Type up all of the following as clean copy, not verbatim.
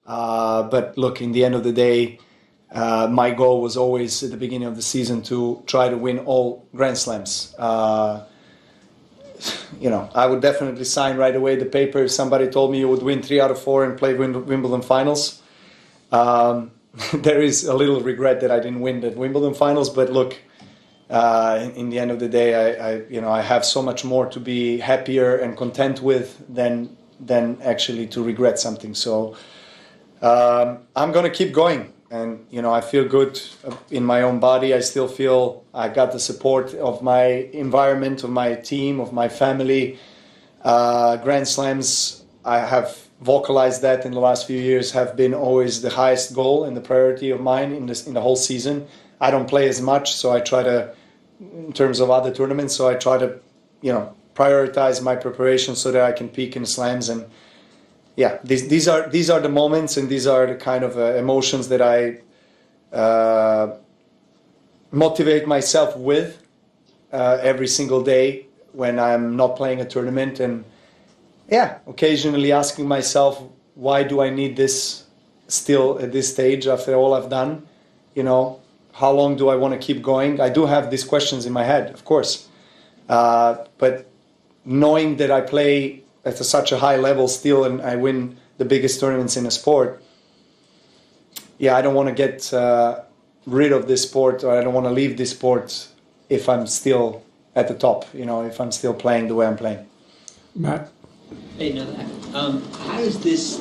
But look, in the end of the day, my goal was always at the beginning of the season to try to win all Grand Slams. You know, I would definitely sign right away the paper if somebody told me you would win 3 out of 4 and play Wimbledon finals. There is a little regret that I didn't win the Wimbledon finals, but look, in the end of the day, I have so much more to be happier and content with than actually to regret something. So I'm gonna keep going, and I feel good in my own body. I still feel I got the support of my environment, of my team, of my family. Grand Slams, I have vocalized that in the last few years, have been always the highest goal and the priority of mine in the whole season. I don't play as much, so I try to, in terms of other tournaments, so I try to, prioritize my preparation so that I can peak in the slams. And yeah, these are the moments, and these are the kind of emotions that I motivate myself with every single day when I'm not playing a tournament. And yeah, occasionally asking myself, why do I need this still at this stage after all I've done? How long do I want to keep going? I do have these questions in my head, of course. But knowing that I play at such a high level still and I win the biggest tournaments in the sport, yeah, I don't want to get rid of this sport, or I don't want to leave this sport if I'm still at the top, if I'm still playing the way I'm playing. Matt? Hey, Novak. How does this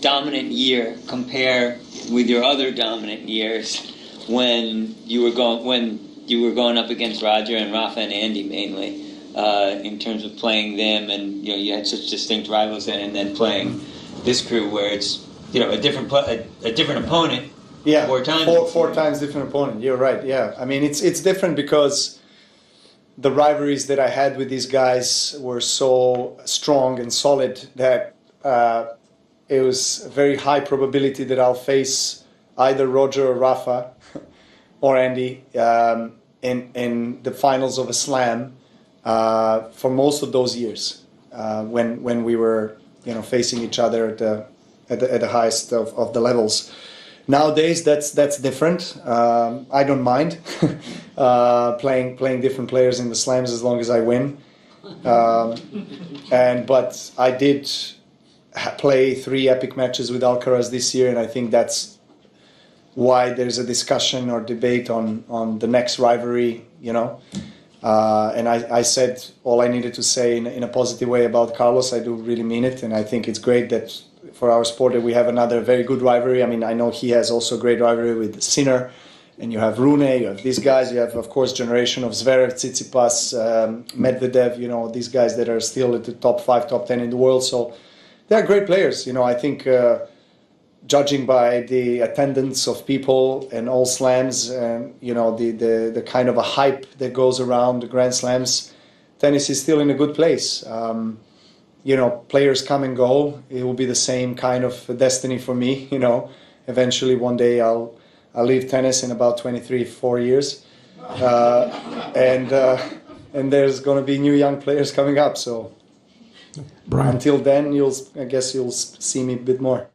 dominant year compare with your other dominant years when you were going up against Roger and Rafa and Andy mainly, in terms of playing them, and you had such distinct rivals and then playing this crew where it's a different opponent. Yeah, 4 times. Four times different opponent. You're right. Yeah, I mean it's different because the rivalries that I had with these guys were so strong and solid that it was a very high probability that I'll face either Roger or Rafa or Andy in the finals of a slam for most of those years when we were facing each other at the highest of the levels. Nowadays, that's different. I don't mind playing different players in the slams as long as I win. But I did play 3 epic matches with Alcaraz this year, and I think that's why there's a discussion or debate on the next rivalry. And I said all I needed to say in a positive way about Carlos. I do really mean it, and I think it's great that for our sport that we have another very good rivalry. I mean, I know he has also a great rivalry with Sinner, and you have Rune, you have these guys, you have, of course, generation of Zverev, Tsitsipas, Medvedev, these guys that are still at the top 5, top 10 in the world. So they're great players. I think judging by the attendance of people and all slams and, the kind of a hype that goes around the Grand Slams, tennis is still in a good place. Players come and go. It will be the same kind of destiny for me. Eventually one day I'll leave tennis in about 23-4 years, and there's going to be new young players coming up. So Brian. Until then, I guess you'll see me a bit more.